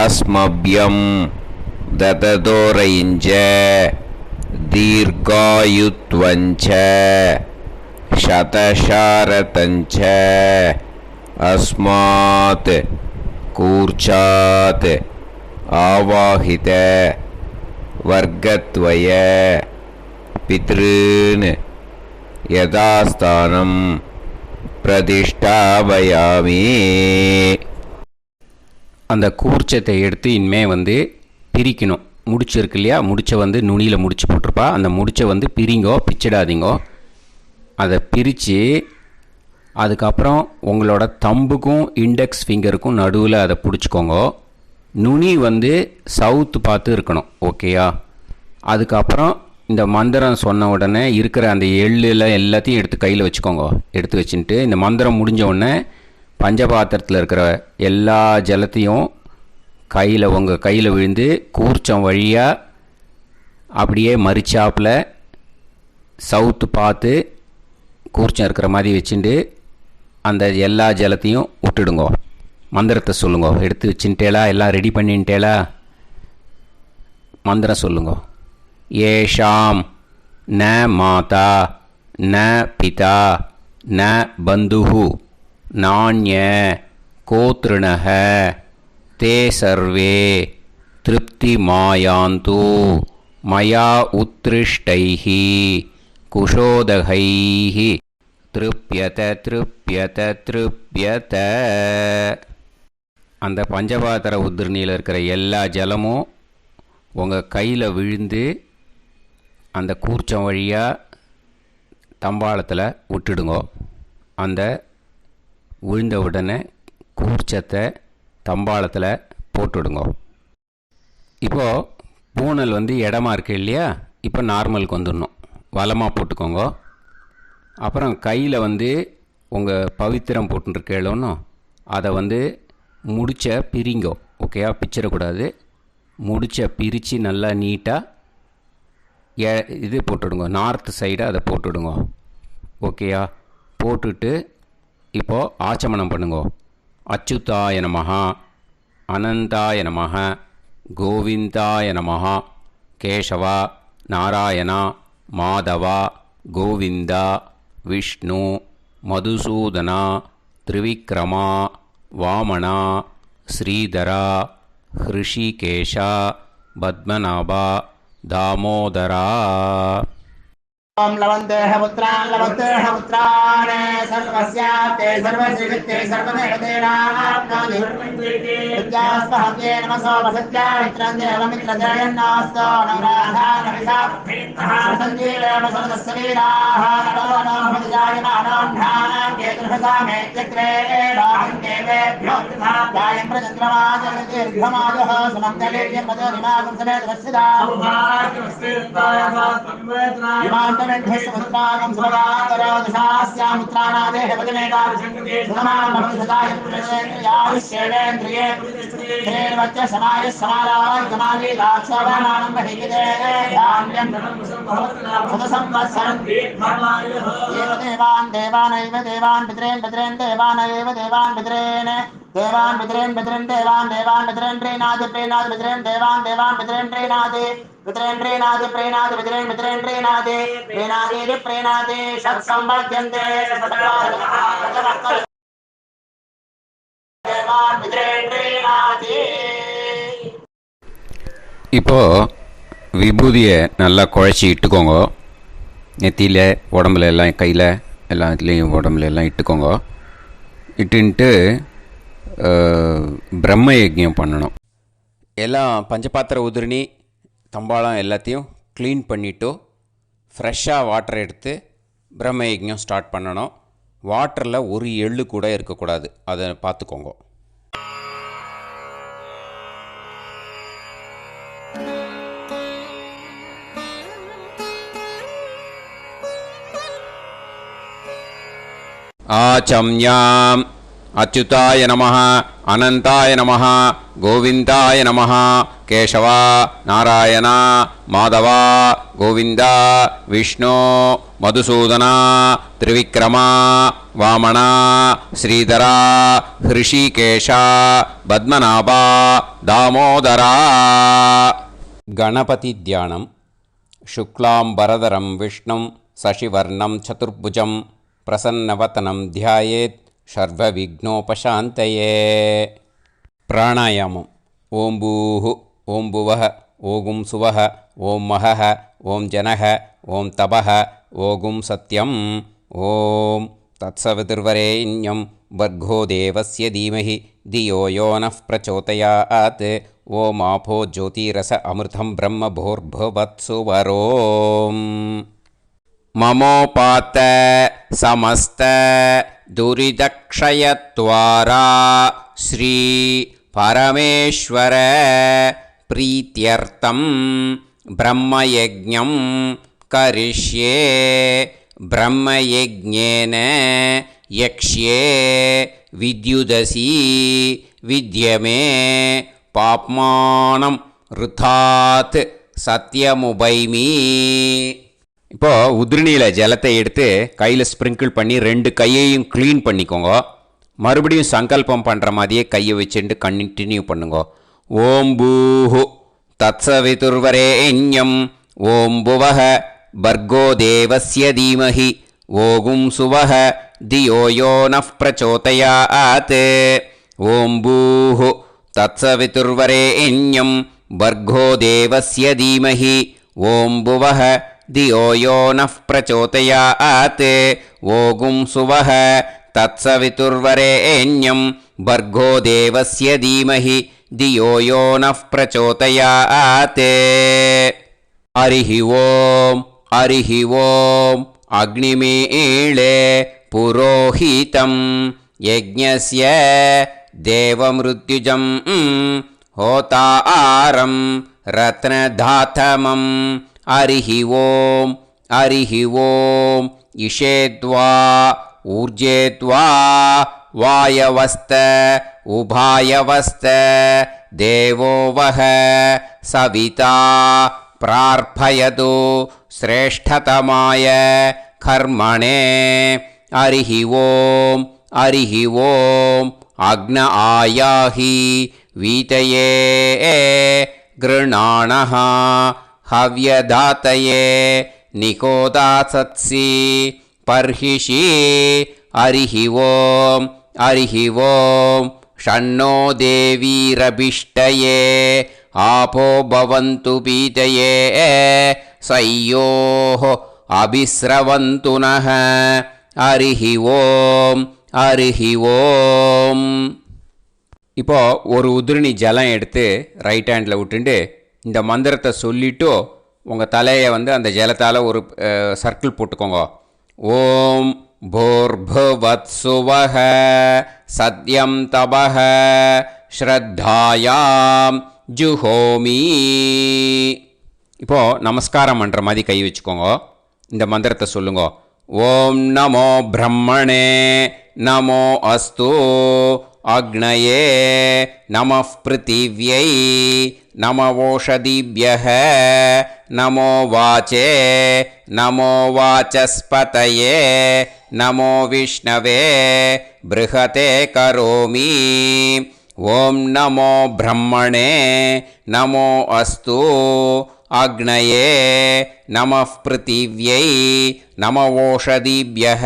அஸ்மப்யம் தததோரைஞ்ச தீர்காயுத்வஞ்ச சதசாரதஞ்ச அஸ்மாத் கூர்ச்சாத் ஆவாஹித வர்க்கத்வய பித்ருன் யதாஸ்தானம் பிரதிஷ்டாபயாமி. அந்த கூர்ச்சத்தை எடுத்து இனிமே பிரிக்கணும். முடிச்சு இருக்கு இல்லையா? முடிச்சை நுனியில் முடிச்சு போட்டிருப்பா. அந்த முடிச்சை பிரிங்கோ, பிச்சிடாதீங்கோ. அதை பிரித்து அதுக்கப்புறம் உங்களோட தம்புக்கும் இண்டெக்ஸ் ஃபிங்கருக்கும் நடுவில் அதை பிடிச்சிக்கோங்க. நுனி சவுத்து பார்த்து இருக்கணும். ஓகேயா? அதுக்கப்புறம் இந்த மந்திரம் சொன்ன உடனே இருக்கிற அந்த எள்ளில் எல்லாத்தையும் எடுத்து கையில் வச்சுக்கோங்க. எடுத்து வச்சுட்டு இந்த மந்திரம் முடிஞ்ச உடனே பஞ்சபாத்திரத்தில் இருக்கிற எல்லா ஜலத்தையும் உங்கள் கையில் விழுந்து கூர்ச்சம் வழியாக அப்படியே மறிச்சாப்பில் சவுத்து பார்த்து கூர்ச்சம் இருக்கிற மாதிரி வச்சுட்டு அந்த எல்லா ஜலத்தையும் விட்டுடுங்கோ. மந்திரத்தை சொல்லுங்கோ. எடுத்து வச்சுட்டேளா? எல்லாம் ரெடி பண்ணிட்டேளா? மந்திரம் சொல்லுங்கோ. ஏஷாம் ந மாதா ந பிதா ந பந்துஹு நாண்ய கோத்ருணஹ தே சர்வே திருப்திமாயாந்து மயா உத்ருஷ்டைஹி குஷோதகைஹி திருப்யத திருப்யத திருப்யத. அந்த பஞ்சபாத்திர உதிரணியில் இருக்கிற எல்லா ஜலமும் உங்கள் கையில் விழுந்து அந்த கூர்ச்சம் வழியாக தம்பாளத்தில் விட்டுடுங்கோ. அந்த விழுந்த உடனே கூர்ச்சத்தை தம்பாளத்தில் போட்டுடுங்கோ. இப்போது பூனல் இடமா இருக்கு இல்லையா? இப்போ நார்மலுக்கு வந்துடணும். வலமாக போட்டுக்கோங்க. அப்புறம் கையில் உங்கள் பவித்திரம் போட்டுருக்கேளோன்னு அதை முடிச்ச பிரிங்கோ. ஓகேயா? பிச்சிடக்கூடாது. முடிச்ச பிரித்து நல்லா நீட்டாக இது போட்டுடுங்க. நார்த் சைடை அதை போட்டுடுங்க. ஓகேயா? போட்டுட்டு இப்போது ஆச்சமனம் பண்ணுங்க. அச்சுதாய நமஹ, அனந்தாய நமஹ, கோவிந்தாய நமஹ, கேசவா, நாராயணா, மாதவா, கோவிந்தா, விஷ்ணு, மதுசூதனா, திரிவிக்ரமா, வாமனா, ஸ்ரீதரா, ஹிருஷிகேஷா, பத்மநாபா, தாமோதரா. ओम लवन्तेह पुत्रान् सर्वस्याते सर्वश्रीवित्ते सर्वदेवतेनाप्नोति विद्यास्पहते नमसो वसत्या मित्रं देवमित्रजयन्नास्तो नवराधानविषा सञ्जीवेम सदस्सवीराः नमो नमः जायमानोऽन्धानां केतुर्भसामे चक्रे राहन्देवेभ्यो गायं प्रचन्द्रमाजदीर्घमायुः समन्तलेयं मदोनिमागं समेत वत्सिदा समुद्रागं सुभगान्तरादशास्यामुत्राणादेह वदनेकाभिषङ्कृते सुधमानमभिसदायुष्येवेन्द्रिये धेर्वच्च समायः समाराय समागे दाक्षावानानं बहिगिदे धान्यं सदसंवत्सरं देवान् देवानैव देवान् पितॄन् पितॄन् देवानैव देवान् पितॄन् देवान् पितॄन् पितॄन् देवान् देवान् पितॄन् प्रीणाति प्रीणाति पितॄन् देवान् देवान् पितॄन् प्रीणाति पितॄन् प्रीणाति प्रीणाति पितॄन् पितॄन् प्रीणाति प्रीणाति प्रीणाति षट्संवर्ध्यन्ते देवान् पितॄन् प्रीणाति. இப்போது விபூதியை நல்லா குழச்சி இட்டுக்கோங்க. நெத்தியில், உடம்புல எல்லாம், கையில் எல்லாம் இதுலேயும் உடம்புல எல்லாம் இட்டுக்கோங்க. இட்டுன்ட்டு பிரம்ம யஜ்ஞம் பண்ணணும். எல்லாம் பஞ்சபாத்திர உதிரணி தம்பாளம் எல்லாத்தையும் க்ளீன் பண்ணிவிட்டு ஃப்ரெஷ்ஷாக வாட்டர் எடுத்து பிரம்ம யஜ்ஞம் ஸ்டார்ட் பண்ணணும். வாட்டரில் ஒரு எள்ளு கூட இருக்கக்கூடாது. அதை பார்த்துக்கோங்க. ஆச்சம்யாம் அச்சுதாய நமஹ, அனந்தாய நமஹ, கோவிந்தாய நமஹ, கேசவா, நாராயணா, மாதவா, கோவிந்தா, விஷ்ணு, மதுசூதனா, திரிவிக்ரமா, வாமனா, ஸ்ரீதரா, ஹிருஷிகேஷா, பத்மநாபா, தாமோதரா. கணபதி தியானம். சுக்லாம்பரதரம் விஷ்ணும் சசிவர்ணம் சதுர்புஜம் பிரசன்னவதனம் தியாயேத் சர்வவிக்னோபசாந்தயே. பிராணாயாமம். ஓம் பூஹு, ஓம் புவஹ, ஓகும் சுவஹ, ஓம் மஹஹ, ஓம் ஜனஹ, ஓம் தபஹ, ஓகும் சத்யம். ஓம் தத்சவிதுர்வரேண்யம் வர்கோ தேவஸ்ய தீமஹி தியோ யோ நः பிரச்சோதயாத். ஓம் ஆபோ ஜோதிரஸ அமிர்தம் பிரம்ம பூர்புவத்சு வரோம். மமோபாத்த சமஸ்த துரிதக்ஷயத்வாரா ஸ்ரீ பரமேஸ்வர பிரீத்யர்த்தம் பிரம்மயஜ்ஞம் கரிஷ்யே. பிரம்மயஜ்ஞேன யக்ஷ்யே வித்யுதசி வித்யமே பாப்மானம் ருதாத் சத்யமுபைமி. இப்போது உதிரணியில் ஜலத்தை எடுத்து கையில் ஸ்ப்ரிங்கிள் பண்ணி 2 கையையும் க்ளீன் பண்ணிக்கோங்க. மறுபடியும் சங்கல்பம் பண்ணுற மாதிரியே கையை வச்சுட்டு கண்டினியூ பண்ணுங்க. ஓம் பூஹு தத்சவிதுர்வரேண்யம் ஓம் புவஹ பர்கோ தேவஸ்ய தீமஹி ஓகும் சுவஹ தியோ யோ நஃப் பிரச்சோதயாத். ஓம் பூஹு தத்சவிதுர்வரேண்யம் பர்கோ தேவஸ்ய தீமஹி ஓம் புவஹ தியோ யோ நஃப் பிரச்சோதயாத். ஓகும் சுவஹ தத்சவிதுர்வரேண்யம் பர்கோ தேவஸ்ய தீமஹி தியோ யோ நஃப் பிரச்சோதயாத். ஹரிஹி ஓம் ஹரிஹி ஓம் அக்னிமீளே புரோஹிதம் யஜ்ஞஸ்ய தேவமிருத்யுஜம் ஹோதாரம் ரத்னதாத்தமம். ஹரிஹி ஓம் ஹரிஹி ஓம் இஷேத்வா ஊர்ஜேத்வா வாயவஸ்த உபாயவஸ்த தேவோ வஹ சவிதா பிரார்ப்பயது ஸ்ரேஷ்டதமாய கர்மணே. ஹரிஹி ஓம் ஹரிஹி ஓம் அக்ன ஆயாஹி வீதயே கிருணாணஹ ஹவ்யதாத்தயே நிகோதாசத்சி பர்ஹிஷி. ஹரிஹி ஓம் ஹரிஹி ஓம் ஷண்ணோ தேவீரபிஷ்டயே ஆபோ பவந்து பீதயே சய்யோஹ அபிஸ்ரவந்து நஹ. ஹரிஹி ஓம் ஹரிஹி ஓம். இப்போ ஒரு உதிரணி ஜலம் எடுத்து ரைட் ஹேண்டில் விட்டுண்டு இந்த மந்திரத்தை சொல்லிவிட்டு உங்கள் தலையை அந்த ஜலத்தால் ஒரு சர்க்கிள் போட்டுக்கோங்க. ஓம் பூர்புவத்சுவஹ சத்யம் தபஹ ஸ்ரத்தாயாம் ஜுஹோமி. இப்போது நமஸ்காரம் பண்ணுற மாதிரி கை வச்சுக்கோங்க. இந்த மந்திரத்தை சொல்லுங்க. ஓம் நமோ பிரம்மணே நமோ அஸ்து அக்னயே நமः பிருத்திவ்யை நமவோஷதிभ्यः நமோ வாச்சே நமோ வாசஸ்பதயே நமோ விஷ்ணவே ப்ருஹதே கரோமி. ஓம் நமோ பிரம்மணே நமோ அஸ்து அக்னயே நமः பிருத்திவ்யை நமவோஷதிभ्यः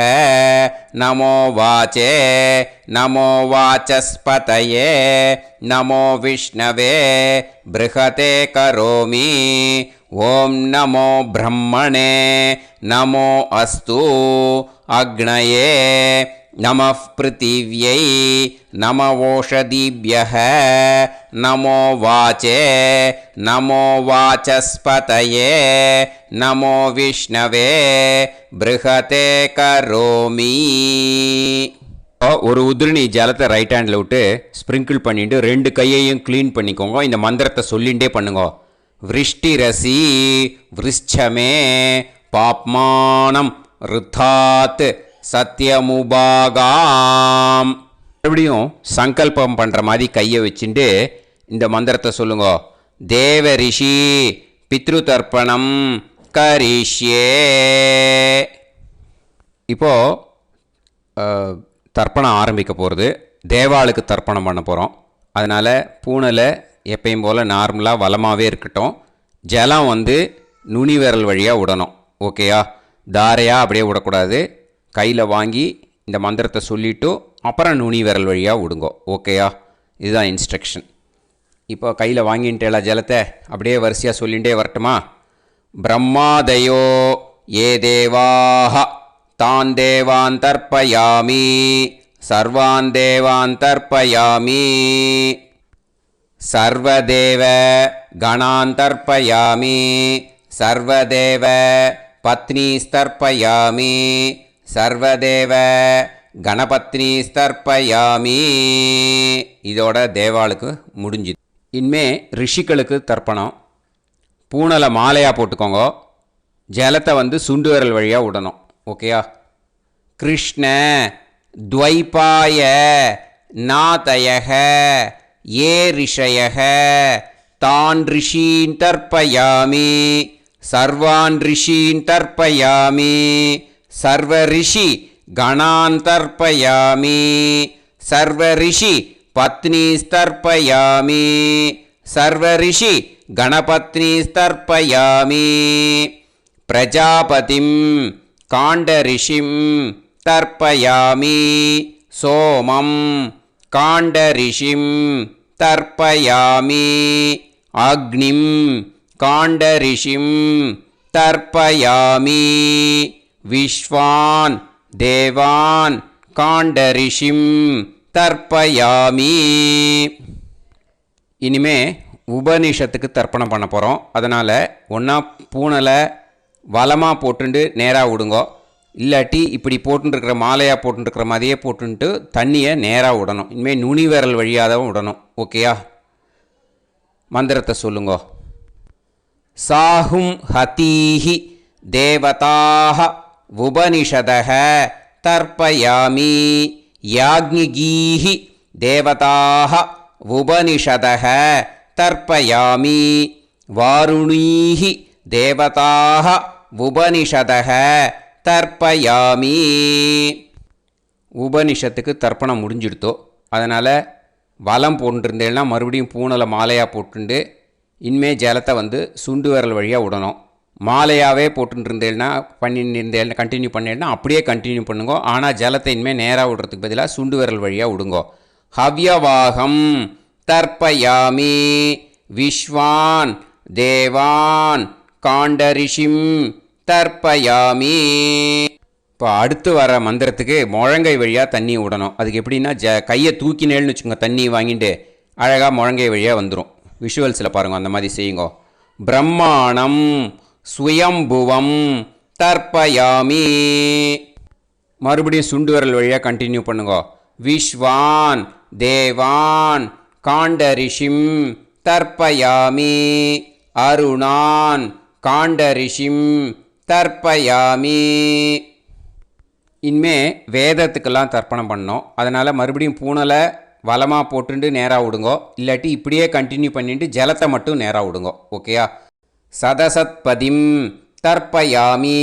நமோ வாச்சே நமோ வாசஸ்பதயே நமோ விஷ்ணவே ப்ருஹதே கரோமி. ஓம் நமோ பிரம்மணே நமோ அஸ்து அக்னயே நமः பிருத்திவ்யை நமவோஷதிभ्यः நமோ வாச்சே நமோ வாசஸ்பதயே நமோ விஷ்ணவே ப்ருஹதே கரோமி. ஒரு உதிரணி ஜலத்தை ரைட் ஹேண்டில் விட்டு ஸ்ப்ரிங்கிள் பண்ணிட்டு 2 கையையும் க்ளீன் பண்ணிக்கோங்க. இந்த மந்திரத்தை சொல்லிகிட்டே பண்ணுங்க. விருஷ்டிரசி விருஷ்சமே பாப்மானம் ருத்தாத் சத்யமுபாகாம். மறுபடியும் சங்கல்பம் பண்ணுற மாதிரி கையை வச்சுட்டு இந்த மந்திரத்தை சொல்லுங்க. தேவ ரிஷி பித்ரு தர்ப்பணம் கரிஷ்யே. இப்போது தர்ப்பணம் ஆரம்பிக்க போகிறது. தேவாளுக்கு தர்ப்பணம் பண்ண போகிறோம். அதனால் பூனையில் எப்பயும் போல் நார்மலாக வளமாகவே இருக்கட்டும். ஜலம் நுனி விரல் வழியாக விடணும். ஓகேயா? தாரையாக அப்படியே விடக்கூடாது. கையில் வாங்கி இந்த மந்திரத்தை சொல்லிவிட்டு அப்புறம் நுனி விரல் வழியாக விடுங்கோ. ஓகேயா? இதுதான் இன்ஸ்ட்ரக்ஷன். இப்போ கையில் வாங்கின்ட்டேல ஜலத்தை அப்படியே வரிசையாக சொல்லிகிட்டே வரட்டுமா? பிரம்மாதயோ ஏ தேவாஹ தான் தேவான் தர்ப்பயாமி சர்வான் தேவான் தர்ப்பயாமி சர்வதேவ கணான் தர்ப்பயாமி சர்வதேவ பத்னீஸ்தர்ப்பயாமி சர்வதேவ கணபத்னீஸ்தர்ப்பயாமி. இதோட தேவாளுக்கு முடிஞ்சுது. இனிமே ரிஷிகளுக்கு தர்ப்பணம். பூனலை மாலையாக போட்டுக்கோங்க. ஜலத்தை சுண்டு விரல் வழியாக விடணும். ஓகேயா? கிருஷ்ண துவைபாய நாதயக ஏ ரிஷயக தான் ரிஷீன் தர்ப்பயாமி सर्वान् ऋषीन् तर्पयामि सर्वऋषि गणान् तर्पयामि सर्वऋषि पत्नीस्तर्पयामि सर्वऋषि गणपत्नीस्तर्पयामि प्रजापतिं काण्डऋषिं तर्पयामि सोमं काण्डऋषिं तर्पयामि अग्निं काण्डऋषिं तर्पयामि विश्वान् देवान् काण्डऋषिं तर्पयामि இனிமே உபனிஷத்துக்கு தர்ப்பணம் பண்ண போகிறோம். அதனால் ஒன்றா பூனலை வலமாக போட்டுண்டு நேராக விடுங்கோ, இல்லாட்டி இப்படி போட்டுருக்கிற மாலையாக போட்டுருக்கிற மாதிரியே போட்டுன்ட்டு தண்ணியை நேராக விடணும். இனிமேல் நுனி விரல் வழியாக தான் விடணும். ஓகேயா? மந்திரத்தை சொல்லுங்கோ. சாஹும் ஹதீஹி தேவதாக உபனிஷதக தர்ப்பயாமி யாக்ஞிகீஹி தேவதாக உபனிஷதக தர்ப்பயாமி வாருணீஹி தேவதாக உபனிஷதக தர்ப்பயாமி. உபனிஷத்துக்கு தர்ப்பணம் முடிஞ்சிடுத்தோ, அதனால் வலம் போட்டுருந்தேன்னா மறுபடியும் பூனலை மாலையாக போட்டுண்டு இனிமே ஜலத்தை வந்து சுண்டு விரல் வழியாக விடணும். மாலையாகவே போட்டுருந்தேன்னா பண்ணியிருந்தேன் கண்டினியூ பண்ணேன்னா அப்படியே கண்டினியூ பண்ணுங்க. ஆனால் ஜலத்தை இனிமேல் நேராக விடுறதுக்கு பதிலாக சுண்டு விரல் வழியாக விடுங்கோ. ஹவ்யவாகம் தர்ப்பயாமி விஸ்வான் தேவான் காண்டரிஷிம் தர்ப்பயாமி. இப்போ அடுத்து வர மந்திரத்துக்கு முழங்கை வழியாக தண்ணி விடணும். அதுக்கு எப்படின்னா கையை தூக்கினேன்னு வச்சுக்கோங்க, தண்ணி வாங்கிட்டு அழகாக முழங்கை வழியாக வந்துடும். விஷுவல்ஸில் பாருங்கள், அந்த மாதிரி செய்யுங்கோ. பிரம்மாணம் சுயம்புவம் தர்ப்பயாமி. மறுபடியும் சுண்டு விரல் வழியாக கண்டினியூ பண்ணுங்கோ. விஸ்வான் தேவான் காண்டரிஷிம் தர்ப்பயாமி அருணான் காண்டரிஷிம் தர்ப்பயாமி. இனிமே வேதத்துக்கெல்லாம் தர்ப்பணம் பண்ணோம். அதனால் மறுபடியும் பூனலை வலமாக போட்டுட்டு நேராக விடுங்கோ, இல்லாட்டி இப்படியே கண்டினியூ பண்ணிட்டு ஜலத்தை மட்டும் நேராக விடுங்கோ. ஓகேயா? சதசத்பதிம் தர்ப்பயாமி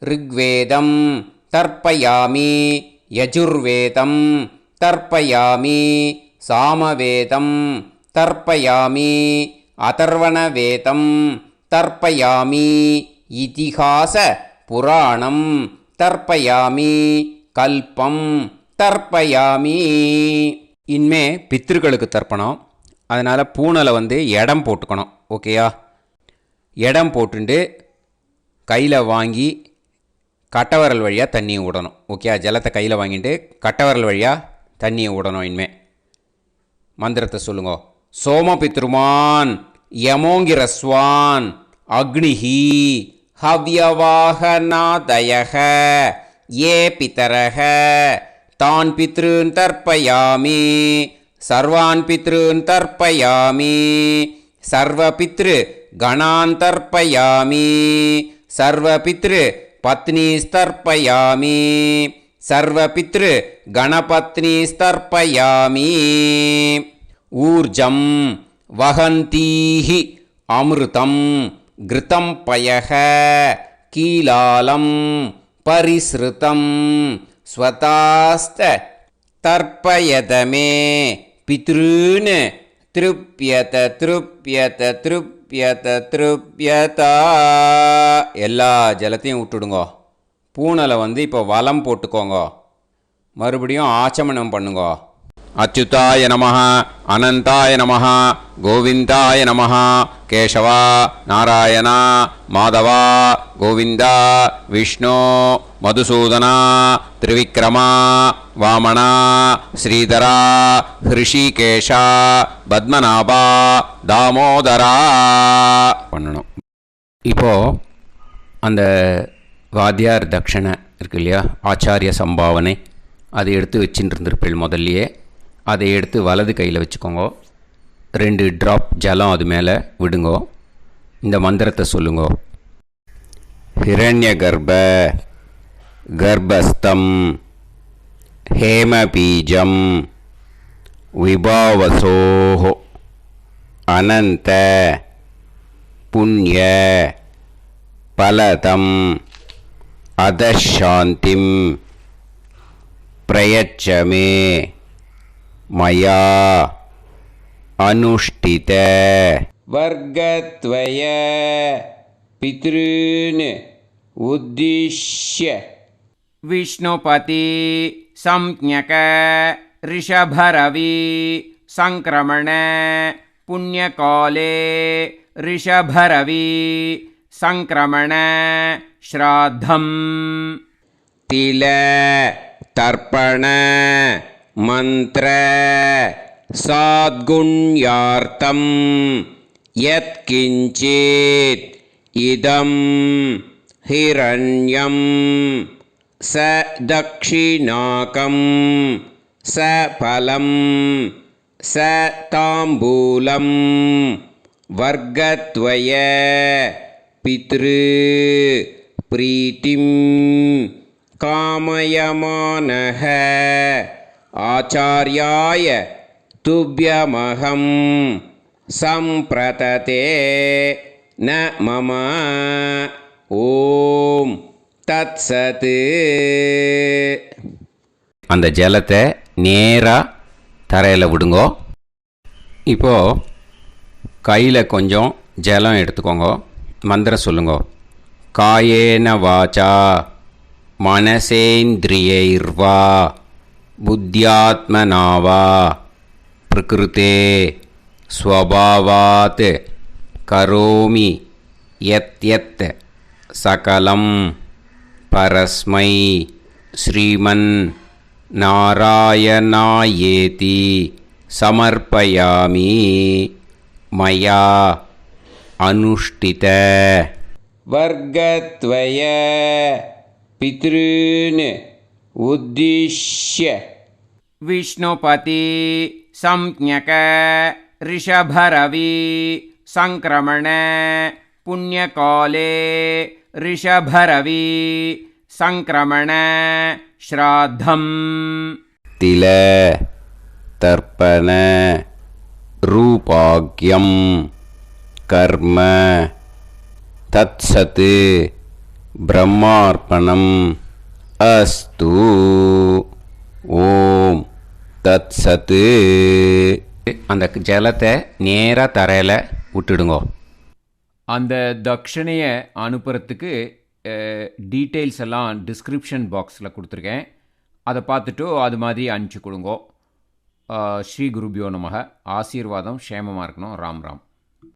ரிக்வேதம் தர்ப்பயாமி யஜுர்வேதம் தர்ப்பயாமி சாமவேதம் தர்ப்பயாமி அதர்வணவேதம் தர்ப்பயாமி இதிஹாச புராணம் தர்ப்பயாமி கல்பம் தர்ப்பயாமி. இனிமே பித்ருக்களுக்கு தர்ப்பணம். அதனால் பூனலை வந்து இடம் போட்டுக்கணும். ஓகேயா? இடம் போட்டுண்டு கையில் வாங்கி கட்டவரல் வழியாக தண்ணியை விடணும். ஓகே? ஜலத்தை கையில் வாங்கிட்டு கட்டவரல் வழியாக தண்ணியை விடணும். இனிமே மந்திரத்தை சொல்லுங்க. சோமபித்ருமான் யமோங்கிரஸ்வான் அக்னிஹி ஹவ்யவாகநாதயக ஏ பிதரக தான் பித்ருன் தர்ப்பயாமி சர்வான் பித்ருன் தர்ப்பயாமி சர்வபித்ரு கணான் தர்ப்பயாமி சர்வபித்ரு பத்னிஸ்தர்ப்பயாமி சர்வபித்ரு கணபத்னிஸ்தர்ப்பயாமி. ஊர்ஜம் வஹந்தீஹி அமிர்தம் கிருதம் பயக கீலாலம் பரிஸ்ருதம் ஸ்வதாஸ்த தர்ப்பயதமே பித்ருன் திருப்யத திருப்யத திருப்யத திருப்யதா. எல்லா ஜலத்தையும் விட்டுடுங்கோ. பூனலை வந்து இப்போ வலம் போட்டுக்கோங்க. மறுபடியும் ஆச்சமனம் பண்ணுங்க. அச்சுதாய நமஹ அனந்தாய நமஹ கோவிந்தாய நமஹ கேசவா நாராயணா மாதவா கோவிந்தா விஷ்ணு மதுசூதனா திரிவிக்ரமா வாமனா ஸ்ரீதரா ஹிருஷிகேஷா பத்மநாபா தாமோதரா பண்ணணும். இப்போது அந்த வாத்தியார் தட்சணை இருக்கு இல்லையா, ஆச்சாரிய சம்பாவனை, அதை எடுத்து வச்சுட்டு இருந்திருப்பேள் முதல்லையே. அதை எடுத்து வலது கையில் வச்சுக்கோங்க. 2 ட்ராப் ஜலம் அது மேலே விடுங்கோ. இந்த மந்திரத்தை சொல்லுங்கோ. ஹிரண்ய கர்ப்ப கர்ப்பஸ்தம் ஹேமபீஜம் விபாவசோஹோ அனந்த புண்ணிய फलदम् अधशान्तिं प्रयच्छ मे मया अनुष्ठित वर्गत्वय पितॄन् उद्दिश्य विष्णुपति संज्ञक ऋषभरवि संक्रमण पुण्यकाले ऋषभरवि संक्रमण श्राद्धं तिल तर्पण मंत्र साद्गुण्यार्थं यत्किञ्चित् इदं हिरण्यं स दक्षिणाकं स फलं स ताम्बूलं वर्गत्वय पितृ प्रीतिं कामयमानः आचार्याय तुभ्यमहं सम्प्रतते न मम ஓம் தத்சத். அந்த ஜலத்தை நேராக தரையில் விடுங்கோ. இப்போது கையில் கொஞ்சம் ஜலம் எடுத்துக்கோங்க. மந்திரம் சொல்லுங்க. காயேன வாச்சா மனசேந்திரியைர்வா புத்தியாத்மனாவா பிரகிருதே ஸ்வபாவாத் கரோமி யத் யத் சகலம் பரஸ்மை ஸ்ரீமன் நாராயணாயேதி சமர்ப்பயாமி மயா அனுஷ்டித. வர்கத்வய பித்ருன் உத்திஷ்ய விஷ்ணுபதி சம்ஞக ரிஷபரவி சங்கிரமண புண்ணியகாலே ரிஷபரவி சங்கிரமண ஸ்ராத்தம் तिल तर्पण रूपाग्यम कर्म तत्सत् ब्रह्मार्पणम अस्तु. ஓம் தத்சத். அந்த ஜலத்தை நேராக தரையில் விட்டுடுங்கோ. அந்த தட்சணையை அனுப்புறதுக்கு டீட்டெயில்ஸ் எல்லாம் டிஸ்கிரிப்ஷன் பாக்ஸில் கொடுத்துருக்கேன். அதை பார்த்துட்டு அது மாதிரி அனுப்பிச்சி கொடுங்கோ. ஸ்ரீ குருபியோ நமக. ஆசீர்வாதம் க்ஷேமமாக இருக்கணும். ராம் ராம்.